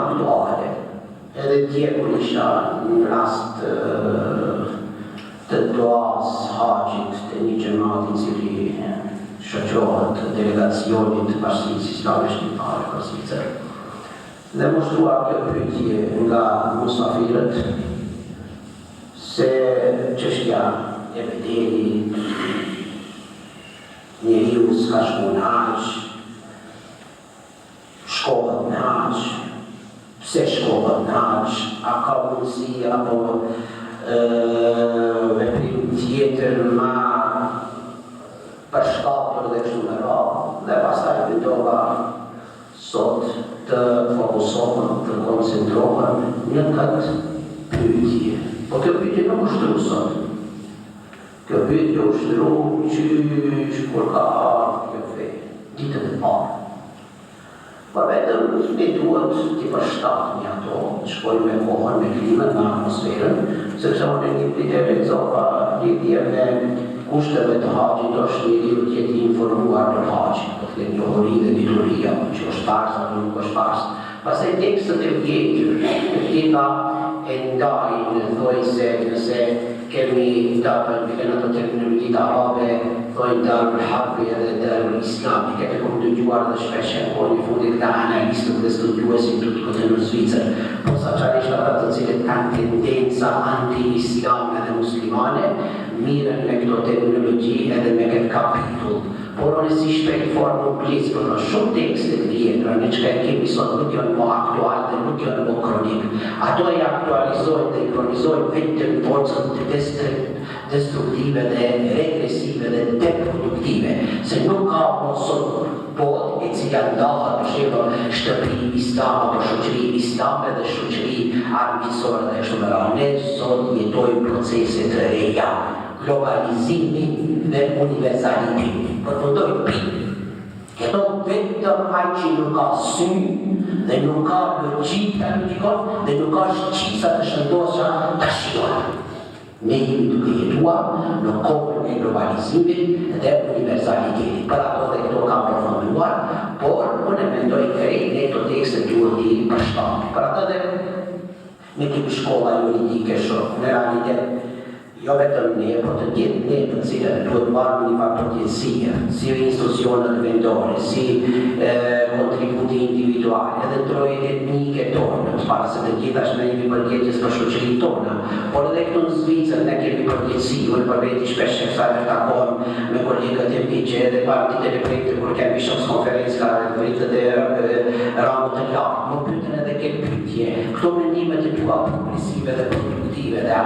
aktuale. Edhe dje kur isha në rast të duas haqit të një gjemati cili shoqohet delegacionit të Bashkisë Islame Shqiptare Kosovicë. Dhe më shtrua kjo pyetje nga musafirët se çështja e bedelit, njeriu s'ka shku në haq, shkohet në haq, pse shkohet në haq, a ka mundësi apo veprim tjetër ma përshkapur dhe kështu me radhë, dhe pastaj vendova sot të fokusohem, të koncentrohem në këtë pyetje. Po kjo pyetje nuk ushtru sot. Kjo pyetje ushtru qysh kur ka ardhur kjo fe, ditët e parë. Por vetëm ne duhet t'i përshtatni ato, shkojmë me kohën, me klimën, me atmosferën, sepse unë një pite lexova lidhje me kushteve të haqit është njeriu të jetë informuar për haqin, do të thënë njohuri dhe dituria, që është farsë apo nuk është farsë. Pastaj tekstet e vjetra e ndajnë, thoi se nëse kemi në ato terminologjitë arabe, thoi darul harbi edhe darul islami, këtë kom dëgjuar dhe shpesh po në fundit ka analistët dhe studiuesit të këtë në Zvicër, po sa qarisht ata të cilët kanë tendenca anti-islame dhe muslimane, miren me këto terminologji edhe me këtë kapitull. Por unë si shpejt formë nuk plisë për në shumë tekstet vjetra, në që kemi sot nuk janë më aktual dhe nuk janë më kronik. Ato i aktualizojnë dhe i kronizojnë vetëm forcët destruktive dhe regresive dhe deproduktive, se nuk ka më sot bod e cila ndahet për shembull shtëpi islame apo shoqëri islame dhe shoqëri armiqësore dhe kështu me radhë. Ne sot jetojmë procese të reja, globalizimin dhe universalimin. Përfundoj pikë. Këto vetëm ai që nuk ka sy dhe nuk ka logjik të logikon dhe nuk ka shqisa të shëndosha të shionë. Ne jemi duke jetuar në kohën e globalizimit dhe universalitetit. Për ato dhe këto kam përfunduar, por unë mendoj krejt ne këto tekstet duhet i përshtatë. Për ato dhe ne kemi shkolla juridike shumë, në realitet jo vetëm ne, por të gjithë ne të cilët duhet marrë një përgjithësie, si institucionet vendore, si kontributi individuale, edhe trojet etnike tonë, para se të gjitha ne jemi përgjegjës për shoqërinë tonë, por edhe këtu në Zvicër ne kemi përgjegjësi, unë për veti shpesh e kësaj të takohem me kolegët e mi që edhe partitë e projekte kur kemi shoqës konferenca dhe projektet e ramët të lartë, më pyetën edhe këtë pyetje, këto mendimet e tua progresive dhe produktive dhe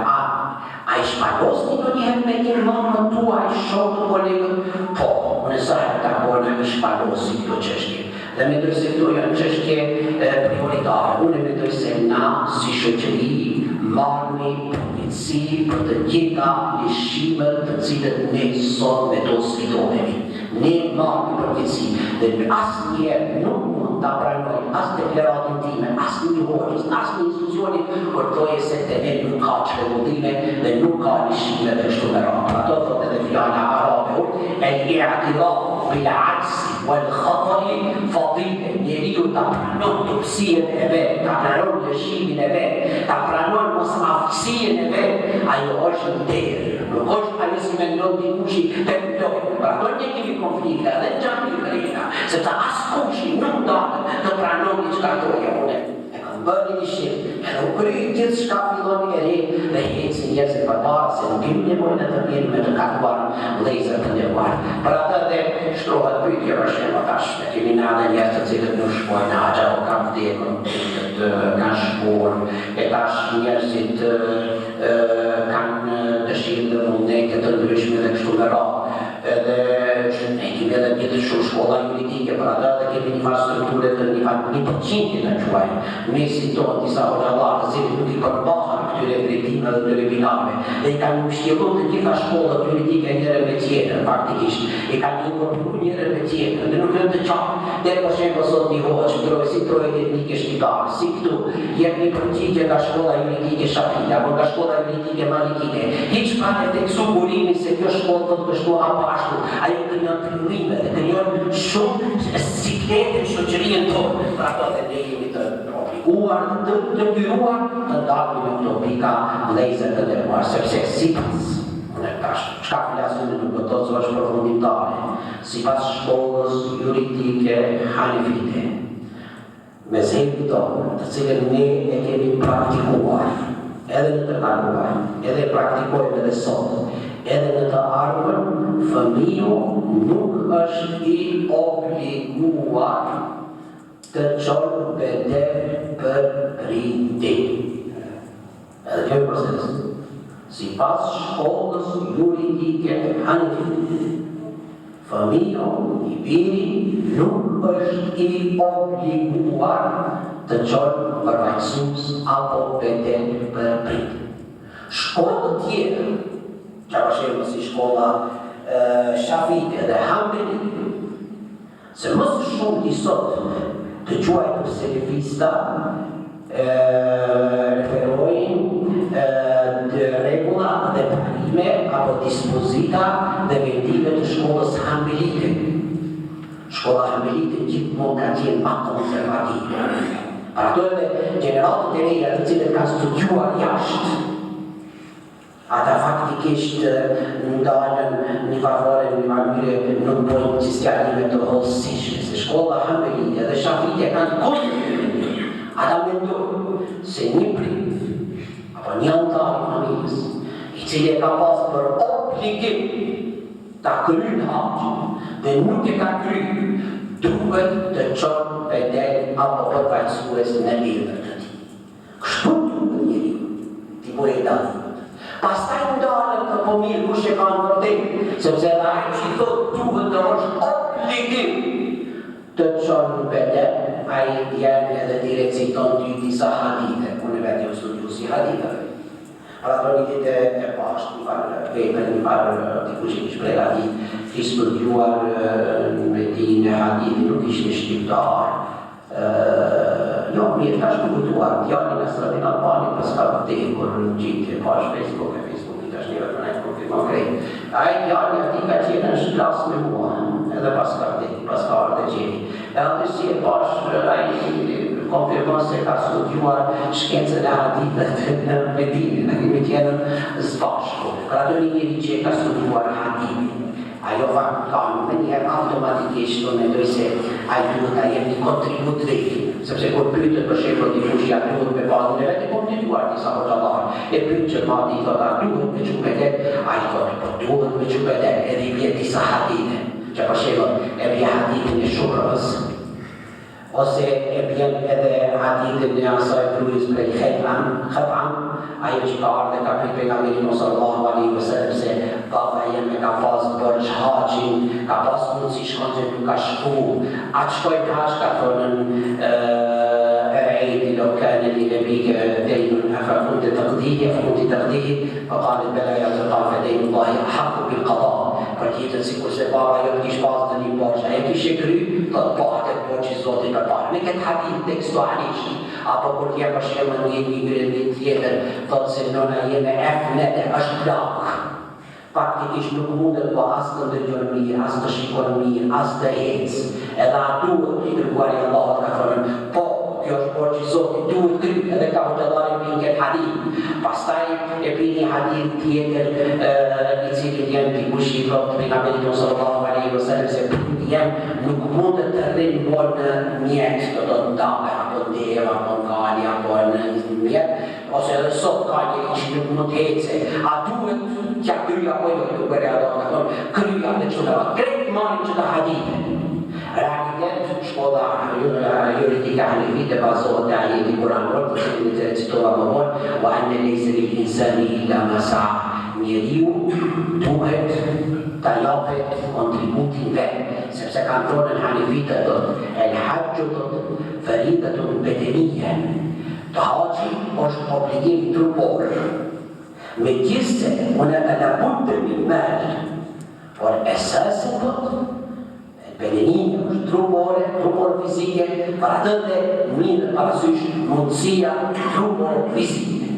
a i shpalosni do njëherë me një mënë tua, a i shokët kolegët? Po, unë e sajtë të akone me shpalosi këto qështje. Dhe mendoj se këto janë qështje prioritare. Unë mendoj se na, si shoqëri, marrni përgjegjësi për të gjitha lëshimet të cilët ne sot me to sfidohemi. Ne marrni përgjegjësi dhe asnjëherë nuk mund ta pranoj as deklaratën time, as një hoqës, as një institucioni kur thoje se te ne nuk ka çrregullime dhe nuk ka lëshime dhe kështu me radhë. Ato thotë edhe fjala arabe, el-i'tiraf bil-'ajzi wal-khatari fadile. Njeriu ta pranon tupsinë e vet, ta pranon lëshimin e vet, ta pranon mosaftësinë e vet, ajo është derë. Nuk është ajo si mendon dikush të mblojë. Për ato ne kemi konflikte dhe gjami krejna, sepse askush nuk do të pranon diçka toja unë. E kam bërë një shqip, edhe u kryj gjithë shka fillon e re dhe hecë njerëzit përpara se nuk kemi nevojnë të mirë me të kaluar vëllezër të nderuar. Për atë dhe shtrohet pyetje për shembull tash, ne kemi nade njerëz të cilët nuk shkojnë haxh apo kanë vdekur, kanë shkuar, e tash njerëzit kanë dëshirë dhe vullnete të ndryshme dhe kështu me radhë. Edhe ne kemi edhe një shumë shkolla juridike për atë dhe kemi një farë strukture dhe një përqindje në quajnë. Mesin tonë disa hoxhallarë të cilët nuk i përbahen këtyre drejtimeve dhe këtyre binareve. Dhe I kanë mbështjelluar të gjitha shkollat juridike njëra me tjetrën faktikisht. I kanë inkorporuar njëra me tjetrën. Dhe nuk janë të qartë. Dhe për shembull sot një hoç si troje etnike shqiptare, si këtu jep një përgjigje nga shkolla juridike Shafia apo nga shkolla juridike Malikine. Hiç pa të teksu burimin se kjo shkollë do të kështu apo ashtu. Ajo krijon pritje dhe krijon shumë siklete në shoqërinë tonë. Për ato të ne jemi të obliguar, të dyruar të dalim në këto pika vëllezër të nderuar, sepse sipas çka flasim nuk do të thotë është përfundimtare. Sipas shkollës juridike hanefite, mezhebi tonë, të cilën ne e kemi praktikuar, edhe në të kaluar, edhe praktikojmë edhe sot, edhe në të ardhmen, fëmiu nuk është I obliguar të çojë bedel për rritim. Edhe kjo proces. Sipas shkollës juridike hanefite, fëmiu I biri nuk është I obliguar të çojë përfaqësues apo bedel për rritim. Shkollë tjera, që për shembull si shkolla Shafite dhe Hanbelite, se më së shumti sot të quajtur selefista referojnë të rregulla dhe parime apo dispozita dhe vendime të shkollës Hanbelite. Shkolla Hanbelite gjithmonë ka qenë më konservative. Për ato edhe gjeneratët e reja të cilët kanë studiuar jashtë, ata faktikisht ndalën një farfore një mënyre nuk bojnë qësjarime të hollësishme, se shkolla Hanbelite dhe Shafite kanë konservative. Ata mendojnë se një prit apo një antar I familjes, I cili ka pas për obligim ta kryen haxhin dhe nuk e ka kryer, duhet të çojë bedel apo përfaqësues në libër të tij. Kështu duhet njeriu t'i bëjë dallimet. Pastaj ndalen të mirë kush e ka në vërtetë, sepse ai që thotë duhet të është obligim të çojë bedel, ai janë edhe direkciton dy disa hadithe, unë vetë jo studiu si haditheve. Pra të rritit e pashtë, një farë vepër, një farë dikush I kishë pregatit, I studiuar me ti në hadith, nuk ishte shqiptar. Jo, mirë ka shkujtuar, djali në Sradin Albani, pas ka vdekur në gjitë, pash Facebook I tash njëve të nejtë konfirmon krejt. Ai djali ati ka qenë në shklas me mua, edhe pas ka vdekur, pas ka ardhe gjeni. E atë si e pash, ai konfirmon se ka studiuar shkencën e haditheve në Medinë, në kemi tjenën zbashku. Pra të një njëri që ka studiuar hadithin, ajo kanë me njerë automatikisht të mendoj se ai duhet ta jep një kontribut vetin, sepse kur pyetët për shembull dikush ja duhet me bazën e vetë kontinuar disa hoxhallar, e pyet që madhi I thotë a duhet me çupetet, ai thotë po duhet me çupetet, edhe I vjen disa hadithe, që për shembull e vjen hadithin e Shukrës, ose e vjen edhe hadithin e asaj gruas prej Khat'am, ajo që ka ardhe ka prit pejgamberin sallallahu alaihi wasallam se baba jeme ka pas bërë haxhin, ka pas mundësi shkon që nuk ka shku, atë shkoj të hash ka thonën رأيت لو كان لنبيك دين أفكنت تقضيه فقالت بلى يا قال فدين الله أحق بالقضاء. Përgjithën si kurse baba jo kish pas të një borç, ajo kishe kry, të patet borçi Zotit për parë. Me këtë hadith tekstualisht, apo kur t'ja për shembull një tjetër, thotë se nëna jeme efnete, është plak. Faktikisht nuk mundet po as të ndërgjon mirë, as të shikon mirë, as të ecë. Edhe duhet I dërguari Allahut ka thënë, po kjo është borçi Zotit, duhet kry, edhe ka hoxhallar I këtë hadith. Pastaj e pini hadith tjetër I cili janë dikush I thotë pejgamberit sallallahu alaihi wasallam se janë nuk mundet të rrinë bol në mjet, do të ndape apo ndeve apo ngali apo në mjet, ose edhe sot ka njëri që nuk mund të ecë, a duhet t'ja kryja apo jo të bëre ato, ka thonë kryja dhe që të krejt marrin që të hadithe. Realitet shkolla juridike hanefite bazohet te ajeti kuranor, të cilin e recitova më vonë, wa anna laysa lil insani illa ma sa'a. Njeriu duhet ta japet kontributin vet, sepse kantonën hanefite thotë el hajju thotë faridatun bedeniyya. Të haxhi është obligim trupor. Megjithse unë e labud min mal, por esasin Belenimi është trupor fizike, për atë dhe mirë parasysh mundësia trupor fizike.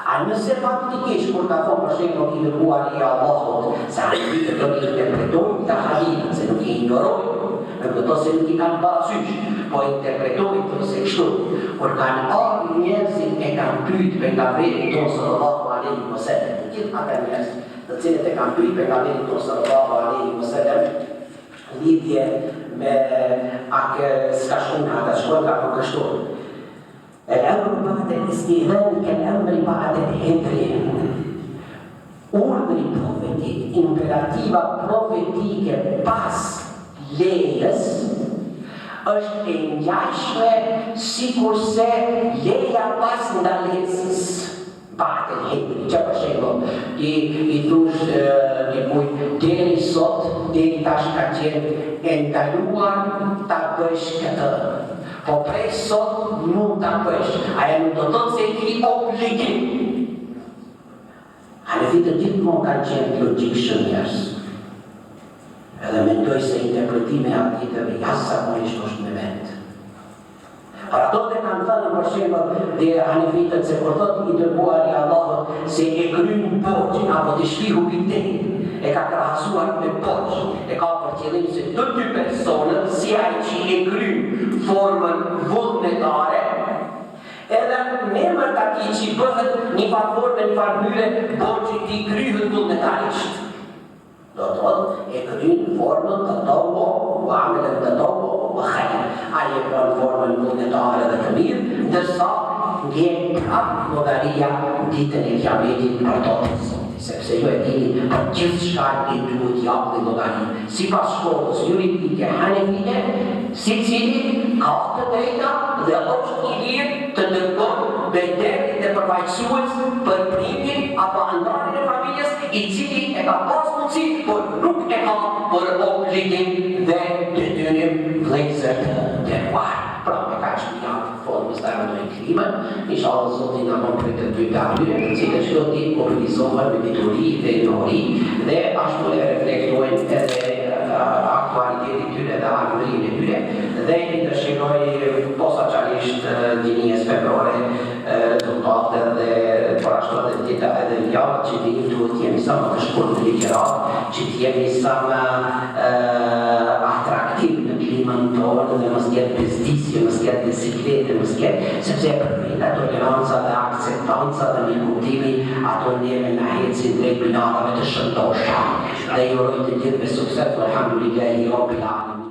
A nëse faktikisht, kur ka thonë për shembull i dërguari i Allahut, se hadithe do të interpretojnë këta hadithe, se nuk i ignorojnë, në këto se nuk i kanë parasysh, po interpretojnë të se kështu, kur kanë ardhur njerëzit e kanë pyet pejgamberin tonë sallallahu alaihi wasallam, të gjithë ata njerëz, të cilët e kanë pyet pejgamberin tonë sallallahu alaihi wasallam, lidhje me s'ka shkon ata shkon ka kështu. الأمر بعد الاستئذان كالأمر بعد الهجر. Ordri profetik, imperativa profetike pas lejes është e ngjashme sikurse leja pas ndalesës. بعد الهجر. Që për shembull, i thush dikujt deri sot, deri tash ka qenë e ndaluar ta bësh këtë. Po prej sot nuk ta bësh, aja nuk do të thotë se ki obligim. Hanefitët gjithmonë kanë qenë logjikshëm njerëz. Edhe mendoj se interpretimi i haditheve jashtëzakonisht është me vend. Për ato dhe kanë thënë për shembull dhe hanefitët se kur thotë i dërguari i Allahut se e kryen borxhin apo të shpihu bitin, e ka krahasuar me borxh, e ka për qëllim se të dy personët, si ai që e kryen formën vullnetare, edhe në emër të atij që bëhet një farë një farë borxhi i kryhet vullnetarisht. Do të thotë e kryen formën të tobo, u amelen të tobo, u khajr. Ai e bën formën vullnetare dhe të mirë, ndërsa ngjen prap llogaria ditën e Kiametit për to. Sepse ju e dini për gjithë shka i duhet japë dhe llogari. Sipas shkollës juridike hanefite, secili ka të drejta dhe është i lirë të dërgon bedetit e përfaqësues për prindin apo anëtarin e familjes, i cili e ka pas mundësi, por nuk e ka për obligim dhe detyrim vlezër të dërguar. Pra me ka që një formës të arëndoj klimën, inshallah Zotin në më për të dy kalyre, të cilë që do t'i mobilizohen me dituri dhe nori, dhe ashtu e reflektojnë edhe aktualitetit tyre dhe armërin e tyre, dhe i dëshiroj posaçarisht dinjes februare rezultate dhe për ashtu edhe dita edhe javët që vinë duhet t'jemi sa më të shkurtë në ligjërat, që t'jemi sa më atraktiv në klimën tonë dhe mos jetë bezdisje, mos jetë bisiklete, mos jetë, sepse e përvita toleranca dhe akceptanca dhe një kuptimi ato njeme në hecin drejt binatave të shëndosha. Dhe juroj të gjithë me sukses, alhamdulillahi rabbil alamin.